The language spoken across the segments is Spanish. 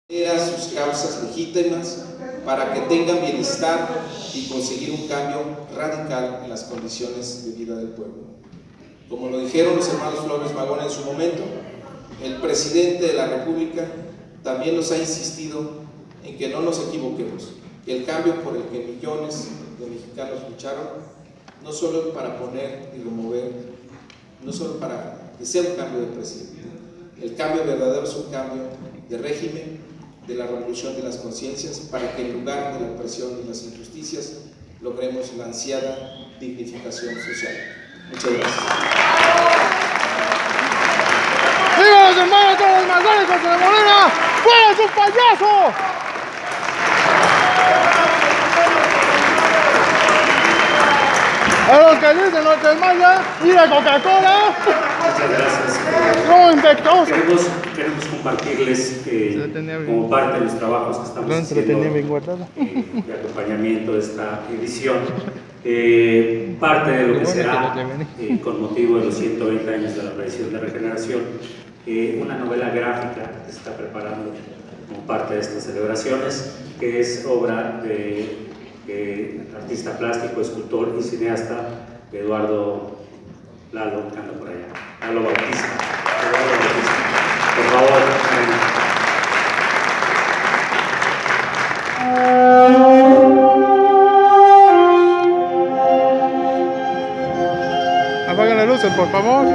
sus causas legítimas para que tengan bienestar y conseguir un cambio radical en las condiciones de vida del pueblo. Como lo dijeron los hermanos Flores Magón en su momento, el presidente de la República también nos ha insistido en que no nos equivoquemos, que el cambio por el que millones de mexicanos lucharon, no solo para poner y remover, no solo para que sea un cambio de presidente, el cambio verdadero es un cambio de régimen, de la revolución de las conciencias, para que en lugar de la opresión y las injusticias logremos la ansiada dignificación social. Muchas gracias. ¡Viva los hermanos todos los Magones, José de Morena! ¡Fuera su payaso! A los que dicen los del Maya, mira Coca-Cola. Muchas gracias. No, infectoso. Queremos compartirles como parte de los trabajos que estamos haciendo de acompañamiento de esta edición, parte de lo que será, con motivo de los 120 años de la Revisión de Regeneración, una novela gráfica que se está preparando como parte de estas celebraciones, que es obra de artista plástico, escultor y cineasta Eduardo Lalo, que anda por allá, Lalo Bautista. Por favor. Apaguen las luces, por favor.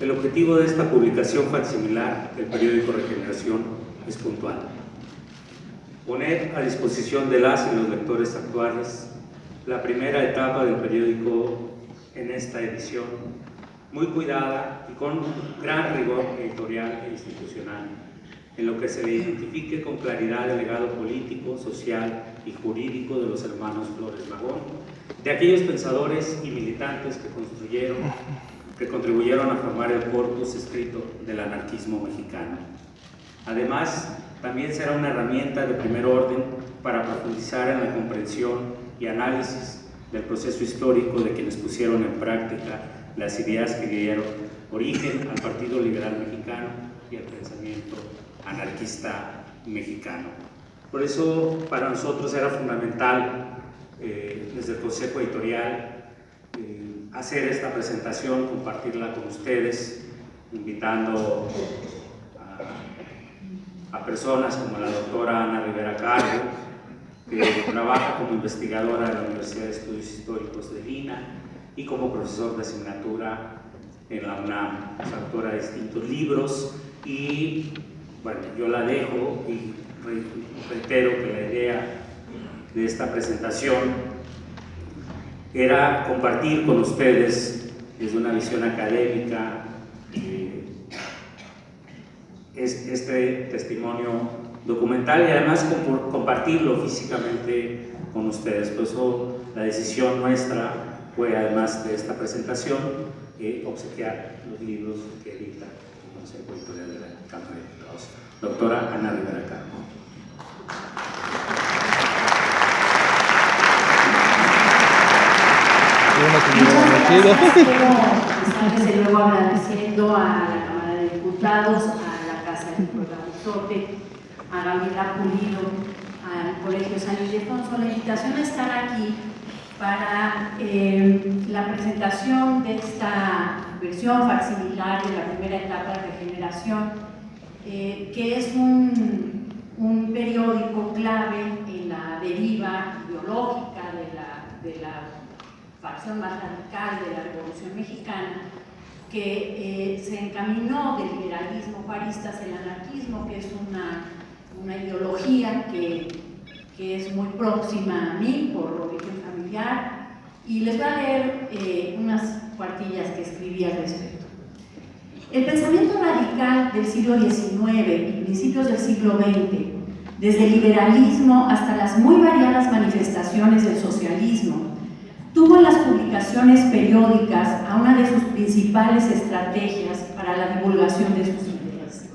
El objetivo de esta publicación facsimilar del periódico Regeneración es puntual: poner a disposición de las y los lectores actuales la primera etapa del periódico en esta edición, muy cuidada y con gran rigor editorial e institucional, en lo que se le identifique con claridad el legado político, social y jurídico de los hermanos Flores Magón, de aquellos pensadores y militantes que contribuyeron a formar el corpus escrito del anarquismo mexicano. Además, también será una herramienta de primer orden para profundizar en la comprensión y análisis del proceso histórico de quienes pusieron en práctica las ideas que dieron origen al Partido Liberal Mexicano y al pensamiento anarquista mexicano. Por eso, para nosotros era fundamental, desde el Consejo Editorial, hacer esta presentación, compartirla con ustedes, invitando a personas como la doctora Ana Rivera Cargo, que trabaja como investigadora de la Universidad de Estudios Históricos de Lina y como profesor de asignatura en la UNAM, es autora de distintos libros. Y bueno, yo la dejo y reitero que la idea de esta presentación era compartir con ustedes desde una visión académica este testimonio documental y además compartirlo físicamente con ustedes. Por eso la decisión nuestra fue, además de esta presentación, obsequiar los libros que edita el Consejo Editorial de la Cámara de Diputados. Doctora Ana Rivera Carmo. Desde luego agradeciendo a la Cámara de Diputados, a la Casa de Azote, a Gabriela Pulido, al Colegio San Ildefonso, la invitación a estar aquí para la presentación de esta versión facsimilar de la primera etapa de regeneración, que es un periódico clave en la deriva ideológica de la facción más radical de la Revolución Mexicana, que se encaminó del liberalismo juarista hacia el anarquismo, que es una ideología que es muy próxima a mí por origen familiar, y les voy a leer unas cuartillas que escribí al respecto. El pensamiento radical del siglo XIX y principios del siglo XX, desde el liberalismo hasta las muy variadas manifestaciones del socialismo, tuvo en las publicaciones periódicas a una de sus principales estrategias para la divulgación de sus ideas.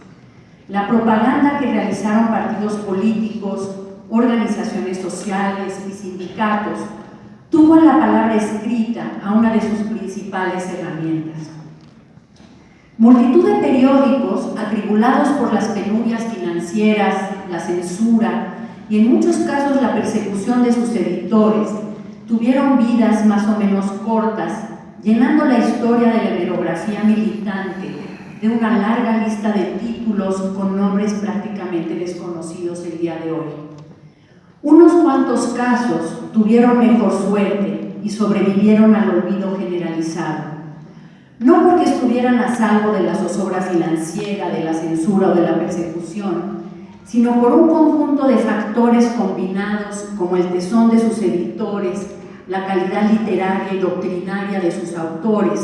La propaganda que realizaron partidos políticos, organizaciones sociales y sindicatos tuvo en la palabra escrita a una de sus principales herramientas. Multitud de periódicos, atribulados por las penurias financieras, la censura y en muchos casos la persecución de sus editores, tuvieron vidas más o menos cortas, llenando la historia de la hemerografía militante de una larga lista de títulos con nombres prácticamente desconocidos el día de hoy. Unos cuantos casos tuvieron mejor suerte y sobrevivieron al olvido generalizado. No porque estuvieran a salvo de la zozobra financiera, de la censura o de la persecución, sino por un conjunto de factores combinados como el tesón de sus editores, la calidad literaria y doctrinaria de sus autores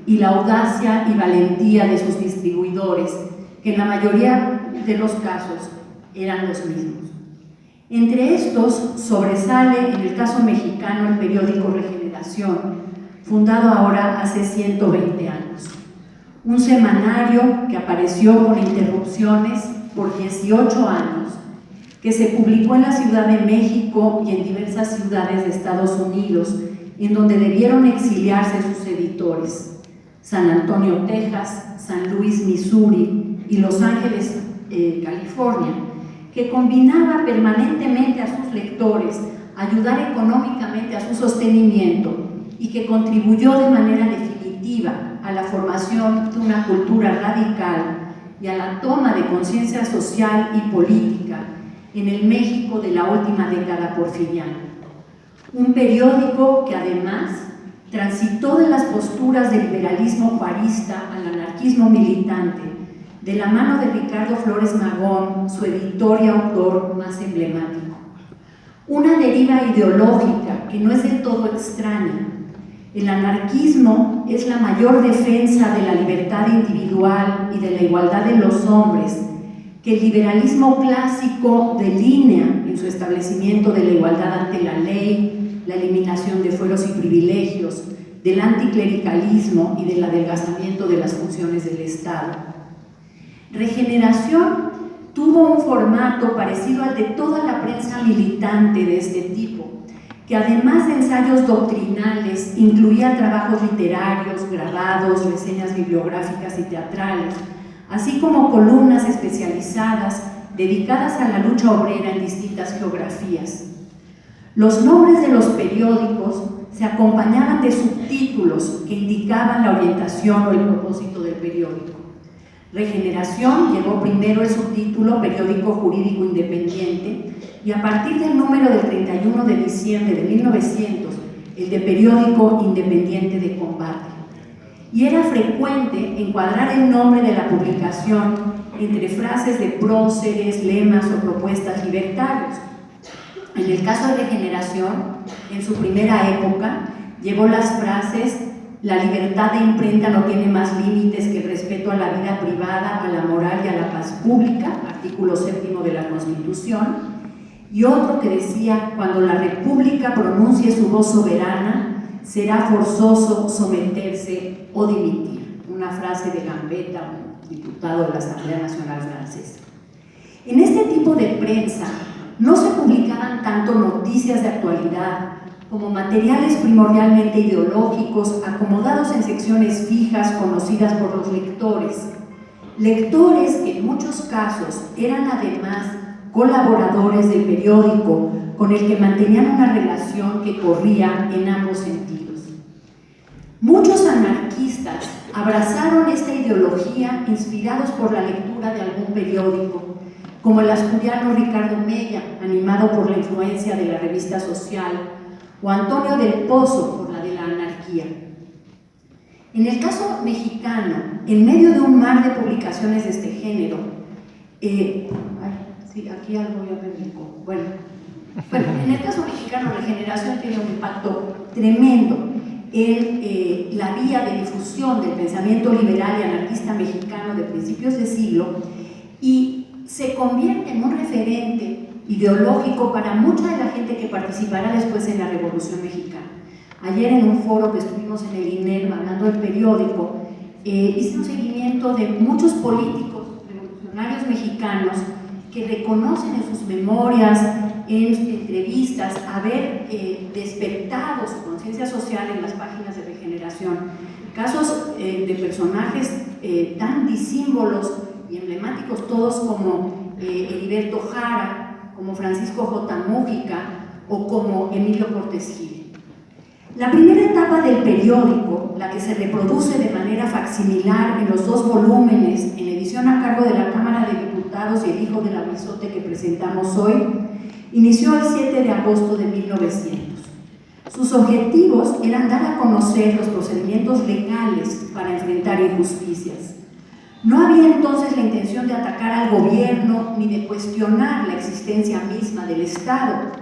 y la audacia y valentía de sus distribuidores, que en la mayoría de los casos eran los mismos. Entre estos sobresale en el caso mexicano el periódico Regeneración, fundado ahora hace 120 años. Un semanario que apareció con interrupciones por 18 años, que se publicó en la Ciudad de México y en diversas ciudades de Estados Unidos, en donde debieron exiliarse sus editores: San Antonio, Texas, San Luis, Missouri y Los Ángeles, California, que combinaba permanentemente a sus lectores, ayudar económicamente a su sostenimiento y que contribuyó de manera definitiva a la formación de una cultura radical y a la toma de conciencia social y política en el México de la última década porfiriana. Un periódico que además transitó de las posturas del liberalismo juarista al anarquismo militante, de la mano de Ricardo Flores Magón, su editor y autor más emblemático. Una deriva ideológica que no es del todo extraña. El anarquismo es la mayor defensa de la libertad individual y de la igualdad de los hombres que el liberalismo clásico delinea en su establecimiento de la igualdad ante la ley, la eliminación de fueros y privilegios, del anticlericalismo y del adelgazamiento de las funciones del Estado. Regeneración tuvo un formato parecido al de toda la prensa militante de este tipo, que además de ensayos doctrinales incluía trabajos literarios, grabados, reseñas bibliográficas y teatrales, así como columnas especializadas dedicadas a la lucha obrera en distintas geografías. Los nombres de los periódicos se acompañaban de subtítulos que indicaban la orientación o el propósito del periódico. Regeneración llevó primero el subtítulo Periódico Jurídico Independiente y a partir del número del 31 de diciembre de 1900, el de Periódico Independiente de Combate. Y era frecuente encuadrar el nombre de la publicación entre frases de próceres, lemas o propuestas libertarios. En el caso de Regeneración, en su primera época, llevó las frases La libertad de imprenta no tiene más límites que el respeto a la vida privada, a la moral y a la paz pública, artículo 7º de la Constitución. Y otro que decía: cuando la República pronuncie su voz soberana, será forzoso someterse o dimitir. Una frase de Gambetta, un diputado de la Asamblea Nacional Francesa. En este tipo de prensa no se publicaban tanto noticias de actualidad como materiales primordialmente ideológicos, acomodados en secciones fijas conocidas por los lectores. Lectores que en muchos casos eran además colaboradores del periódico, con el que mantenían una relación que corría en ambos sentidos. Muchos anarquistas abrazaron esta ideología inspirados por la lectura de algún periódico, como el asturiano Ricardo Mella, animado por la influencia de la revista Social, o Antonio del Pozo, por la de la anarquía. En el caso mexicano, en medio de un mar de publicaciones de este género, aquí algo ya me brincó. Bueno, en el caso mexicano, Regeneración tiene un impacto tremendo en la vía de difusión del pensamiento liberal y anarquista mexicano de principios de siglo, y se convierte en un referente ideológico para mucha de la gente que participará después en la Revolución Mexicana. Ayer en un foro que estuvimos en el INER hablando del periódico, hice un seguimiento de muchos políticos revolucionarios mexicanos que reconocen en sus memorias, en entrevistas, haber despertado su conciencia social en las páginas de Regeneración. Casos de personajes tan disímbolos y emblemáticos todos como Heriberto Jara, como Francisco J. Mújica o como Emilio Portes Gil. La primera etapa del periódico, la que se reproduce de manera facsimilar en los 2 volúmenes, en edición a cargo de la Cámara de Diputados y el hijo del avisote que presentamos hoy, inició el 7 de agosto de 1900. Sus objetivos eran dar a conocer los procedimientos legales para enfrentar injusticias. No había entonces la intención de atacar al gobierno ni de cuestionar la existencia misma del Estado,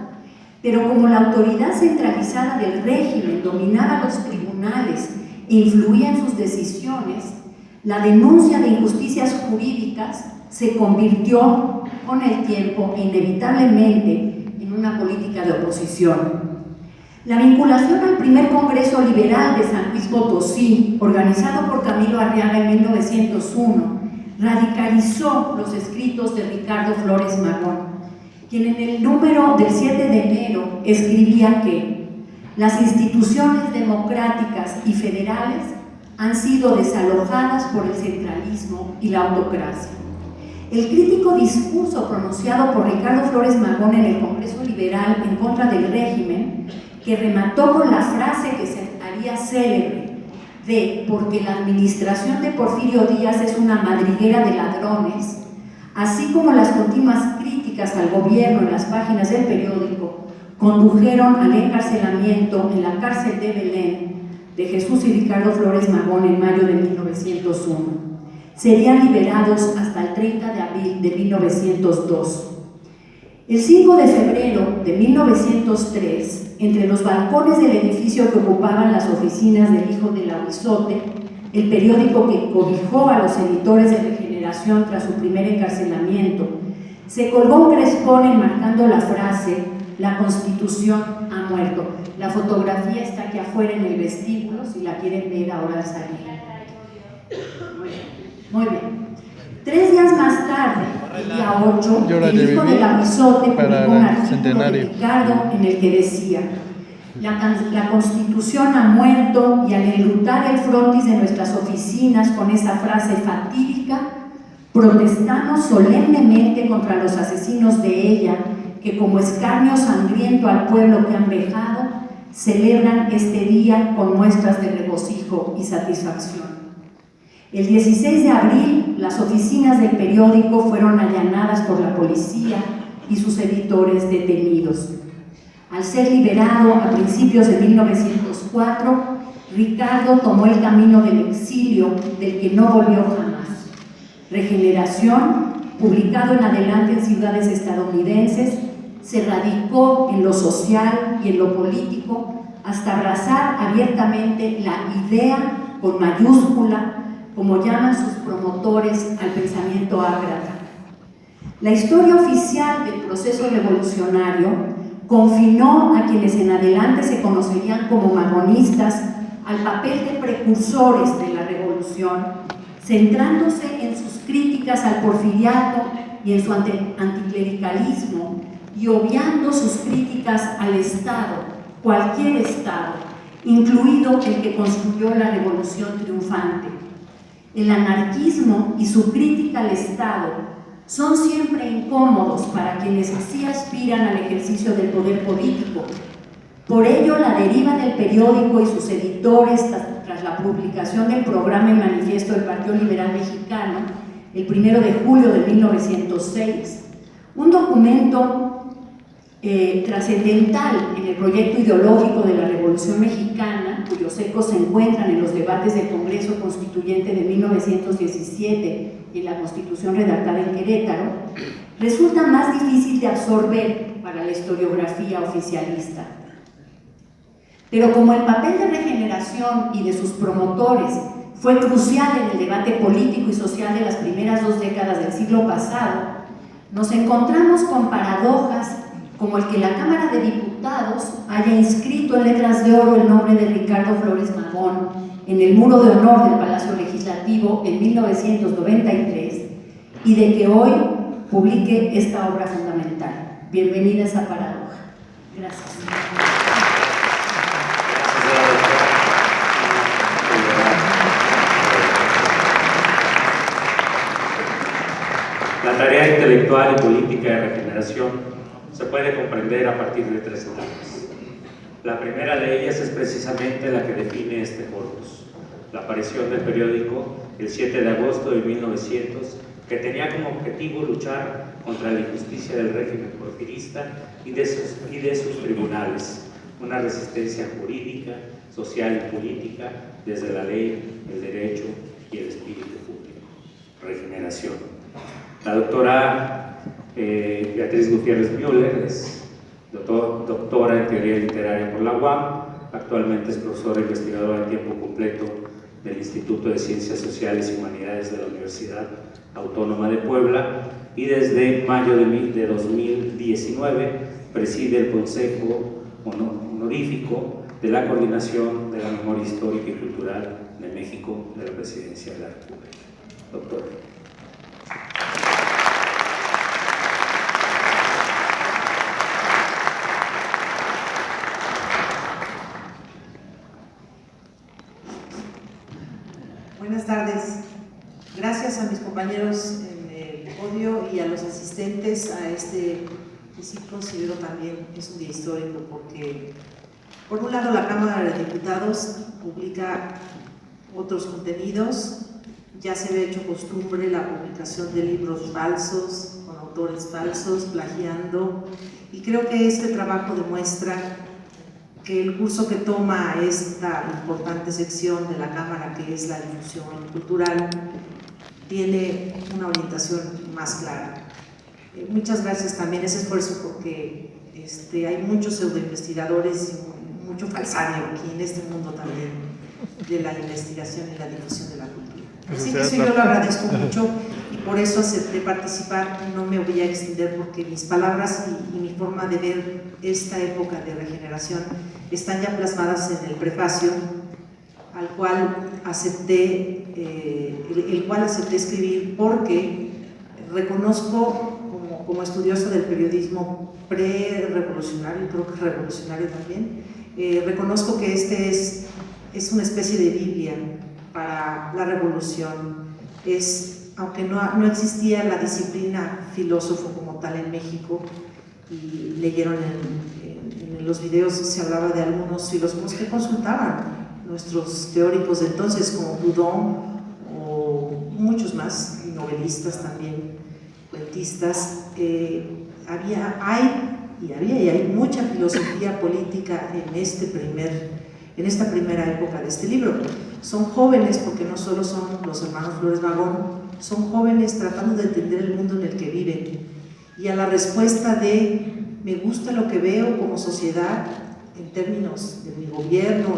pero como la autoridad centralizada del régimen dominaba los tribunales e influía en sus decisiones, la denuncia de injusticias jurídicas se convirtió con el tiempo e inevitablemente en una política de oposición. La vinculación al primer Congreso Liberal de San Luis Potosí, organizado por Camilo Arriaga en 1901, radicalizó los escritos de Ricardo Flores Magón, quien en el número del 7 de enero escribía que las instituciones democráticas y federales han sido desalojadas por el centralismo y la autocracia. El crítico discurso pronunciado por Ricardo Flores Magón en el Congreso Liberal en contra del régimen, que remató con la frase que se haría célebre de porque la administración de Porfirio Díaz es una madriguera de ladrones, así como las continuas críticas al gobierno en las páginas del periódico, condujeron al encarcelamiento en la cárcel de Belén de Jesús y Ricardo Flores Magón en mayo de 1901. Serían liberados hasta el 30 de abril de 1902. El 5 de febrero de 1903, entre los balcones del edificio que ocupaban las oficinas del hijo del avisote, el periódico que cobijó a los editores de Regeneración tras su primer encarcelamiento, se colgó un crespón enmarcando la frase «La Constitución ha muerto». La fotografía está aquí afuera en el vestíbulo, si la quieren ver ahora al salir. Muy bien. 3 días más tarde, el día 8, el hijo del avisote publicó un artículo de Ricardo en el que decía: la Constitución ha muerto, y al enlutar el frontis de nuestras oficinas con esa frase fatídica, protestamos solemnemente contra los asesinos de ella, que como escarnio sangriento al pueblo que han vejado, celebran este día con muestras de regocijo y satisfacción. El 16 de abril, las oficinas del periódico fueron allanadas por la policía y sus editores detenidos. Al ser liberado a principios de 1904, Ricardo tomó el camino del exilio, del que no volvió jamás. Regeneración, publicado en adelante en ciudades estadounidenses, se radicó en lo social y en lo político hasta abrazar abiertamente la idea con mayúscula, como llaman sus promotores al pensamiento ágrata. La historia oficial del proceso revolucionario confinó a quienes en adelante se conocerían como magonistas al papel de precursores de la revolución, centrándose en sus críticas al porfiriato y en su anticlericalismo, y obviando sus críticas al Estado, cualquier Estado, incluido el que construyó la revolución triunfante. El anarquismo y su crítica al Estado son siempre incómodos para quienes así aspiran al ejercicio del poder político. Por ello, la deriva del periódico y sus editores tras la publicación del programa y manifiesto del Partido Liberal Mexicano, el 1 de julio de 1906, un documento trascendental en el proyecto ideológico de la Revolución Mexicana, cuyos ecos se encuentran en los debates del Congreso Constituyente de 1917 y en la Constitución redactada en Querétaro, resulta más difícil de absorber para la historiografía oficialista. Pero como el papel de Regeneración y de sus promotores fue crucial en el debate político y social de las primeras 2 décadas del siglo pasado, nos encontramos con paradojas como el que la Cámara de Diputados haya inscrito en letras de oro el nombre de Ricardo Flores Magón en el muro de honor del Palacio Legislativo en 1993 y de que hoy publique esta obra fundamental. Bienvenida a esa paradoja. Gracias. La tarea intelectual y política de regeneración se puede comprender a partir de 3 etapas. La primera de ellas es precisamente la que define este corpus: la aparición del periódico el 7 de agosto de 1900, que tenía como objetivo luchar contra la injusticia del régimen porfirista y de sus tribunales, una resistencia jurídica, social y política desde la ley, el derecho y el espíritu público. Regeneración. La doctora Beatriz Gutiérrez Müller es doctora en teoría literaria por la UAM, actualmente es profesora investigadora de tiempo completo del Instituto de Ciencias Sociales y Humanidades de la Universidad Autónoma de Puebla y desde mayo de 2019 preside el Consejo Honorífico de la Coordinación de la Memoria Histórica y Cultural de México de la Presidencia de la República. Doctora. Buenas tardes. Gracias a mis compañeros en el podio y a los asistentes a este que sí considero también es un día histórico, porque por un lado la Cámara de Diputados publica otros contenidos, ya se había hecho costumbre la publicación de libros falsos, con autores falsos, plagiando, y creo que este trabajo demuestra que el curso que toma esta importante sección de la Cámara, que es la difusión cultural, tiene una orientación más clara. Muchas gracias también a ese esfuerzo, porque hay muchos pseudoinvestigadores y mucho falsario aquí en este mundo también de la investigación y la difusión de la cultura. Así que eso yo lo agradezco mucho y por eso acepté participar. No me voy a extender porque mis palabras y mi forma de ver esta época de regeneración están ya plasmadas en el prefacio, al cual acepté, escribir, porque reconozco como estudioso del periodismo pre-revolucionario, creo que revolucionario también, reconozco que es una especie de Biblia para la revolución. Aunque no existía la disciplina filósofo como tal en México, y leyeron en los videos se hablaba de algunos filósofos que consultaban nuestros teóricos de entonces, como Proudhon o muchos más, novelistas también, cuentistas. Hay mucha filosofía política en esta primera época de este libro. Son jóvenes, porque no solo son los hermanos Flores Magón, son jóvenes tratando de entender el mundo en el que viven, y a la respuesta de me gusta lo que veo como sociedad, en términos de mi gobierno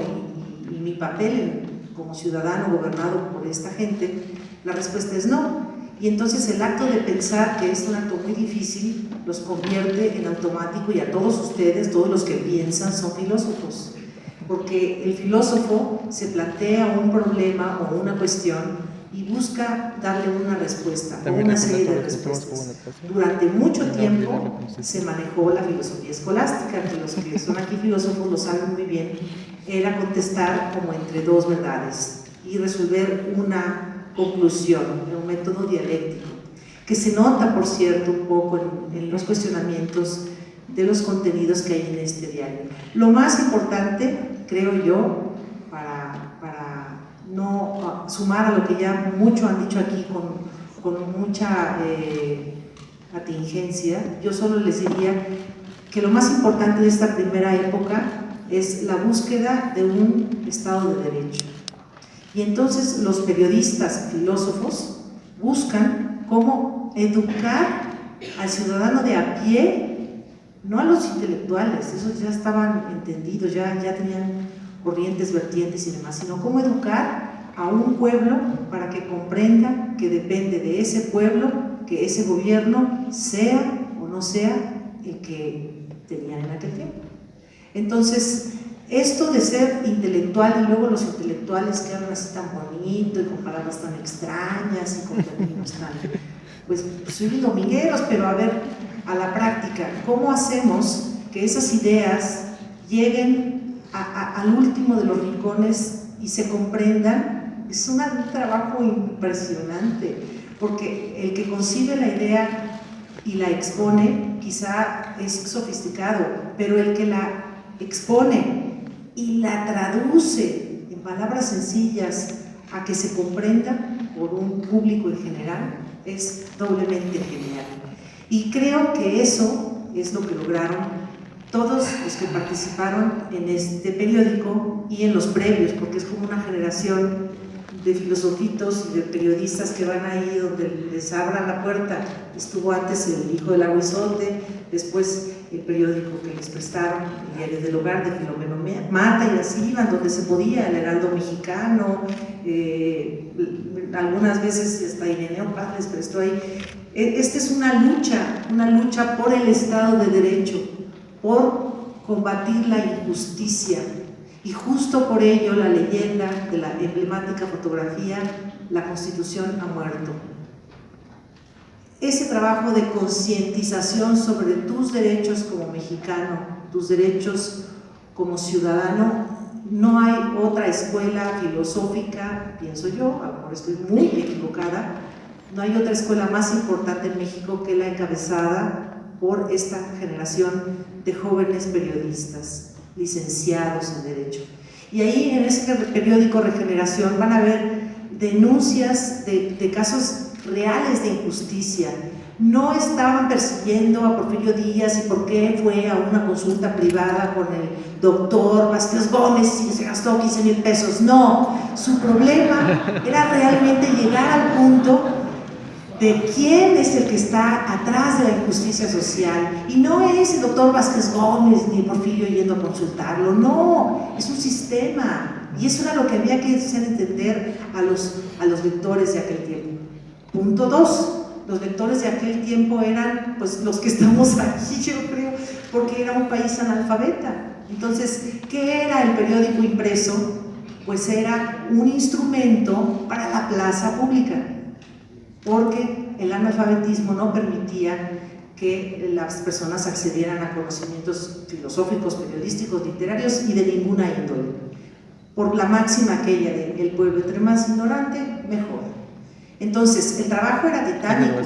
y mi papel como ciudadano gobernado por esta gente, la respuesta es no. Y entonces el acto de pensar que es un acto muy difícil los convierte en automático, y a todos ustedes, todos los que piensan, son filósofos. Porque el filósofo se plantea un problema o una cuestión y busca darle una respuesta o una serie de respuestas. Durante mucho tiempo se manejó la filosofía escolástica, que los que son aquí filósofos lo saben muy bien, era contestar como entre dos verdades y resolver una conclusión, un método dialéctico, que se nota, por cierto, un poco en los cuestionamientos de los contenidos que hay en este diario. Lo más importante, creo yo, para no sumar a lo que ya mucho han dicho aquí con mucha atingencia, yo solo les diría que lo más importante de esta primera época es la búsqueda de un Estado de Derecho. Y entonces los periodistas, filósofos, buscan cómo educar al ciudadano de a pie, no a los intelectuales, esos ya estaban entendidos, ya tenían corrientes, vertientes y demás, sino cómo educar a un pueblo para que comprenda que depende de ese pueblo que ese gobierno sea o no sea el que tenían en aquel tiempo. Entonces, esto de ser intelectual, y luego los intelectuales que hablan así tan bonito y con palabras tan extrañas y con términos tan, pues soy domingueros, pero a ver, a la práctica, ¿cómo hacemos que esas ideas lleguen al último de los rincones y se comprendan? Es un trabajo impresionante, porque el que concibe la idea y la expone quizá es sofisticado, pero el que la expone y la traduce en palabras sencillas a que se comprenda por un público en general es doblemente genial. Y creo que eso es lo que lograron todos los que participaron en este periódico y en los previos, porque es como una generación de filosofitos y de periodistas que van ahí donde les abran la puerta. Estuvo antes el Hijo del Agüizote, después el periódico que les prestaron, el Diario del Hogar de Filomeno Mata, y así iban donde se podía, el Heraldo Mexicano, algunas veces hasta Ireneo Paz les prestó ahí. Esta es una lucha por el Estado de Derecho, por combatir la injusticia, y justo por ello la leyenda de la emblemática fotografía La Constitución ha muerto. Ese trabajo de concientización sobre tus derechos como mexicano, tus derechos como ciudadano, no hay otra escuela filosófica, pienso yo, a lo mejor estoy muy equivocada, no hay otra escuela más importante en México que la encabezada por esta generación de jóvenes periodistas, licenciados en Derecho. Y ahí en ese periódico Regeneración van a ver denuncias de casos reales de injusticia. No estaban persiguiendo a Porfirio Díaz y por qué fue a una consulta privada con el doctor Vázquez Gómez y se gastó 15,000 pesos. No, su problema era realmente llegar al punto de quién es el que está atrás de la injusticia social, y no es el doctor Vázquez Gómez ni Porfirio yendo a consultarlo, no, es un sistema, y eso era lo que había que hacer entender a los lectores de aquel tiempo. Punto 2, los lectores de aquel tiempo eran pues los que estamos aquí, yo creo, porque era un país analfabeta. Entonces, ¿qué era el periódico impreso? Pues era un instrumento para la plaza pública, porque el analfabetismo no permitía que las personas accedieran a conocimientos filosóficos, periodísticos, literarios y de ninguna índole, por la máxima aquella de el pueblo entre más ignorante, mejor. Entonces, el trabajo era titánico,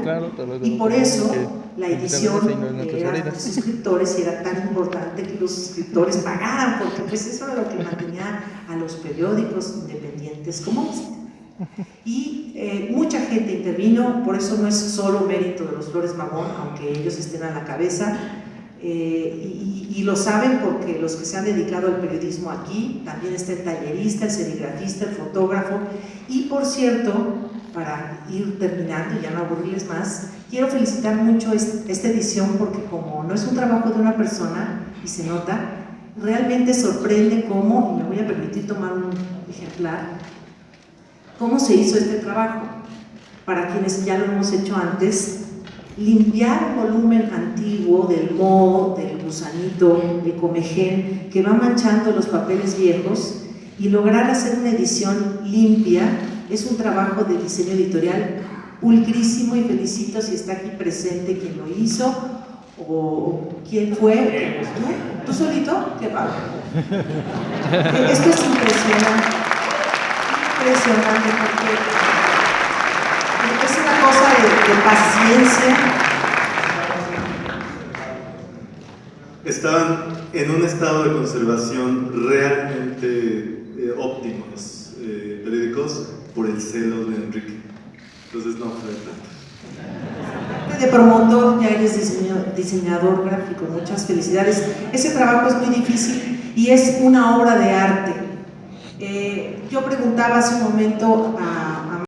y por eso la edición era de suscriptores, y era tan importante que los suscriptores pagaran, porque pues eso era lo que mantenía a los periódicos independientes como este. Y mucha gente intervino, por eso no es solo mérito de los Flores Magón, aunque ellos estén a la cabeza, y lo saben porque los que se han dedicado al periodismo aquí, también está el tallerista, el serigrafista, el fotógrafo. Y por cierto, para ir terminando y ya no aburrirles más, quiero felicitar mucho esta edición, porque como no es un trabajo de una persona y se nota, realmente sorprende cómo, y me voy a permitir tomar un ejemplar, cómo se hizo este trabajo. Para quienes ya lo hemos hecho antes, limpiar un volumen antiguo del moho, del gusanito, de comején, que va manchando los papeles viejos, y lograr hacer una edición limpia, es un trabajo de diseño editorial pulcrísimo, y felicito si está aquí presente quien lo hizo, o quién fue. ¿Tú solito? ¡Qué bárbaro! Esto es impresionante, porque es una cosa de paciencia. Estaban en un estado de conservación realmente óptimo los periódicos por el celo de Enrique. Entonces no fue tanto. De promotor, ya eres diseñador gráfico, muchas felicidades. Ese trabajo es muy difícil y es una obra de arte. Yo preguntaba hace un momento a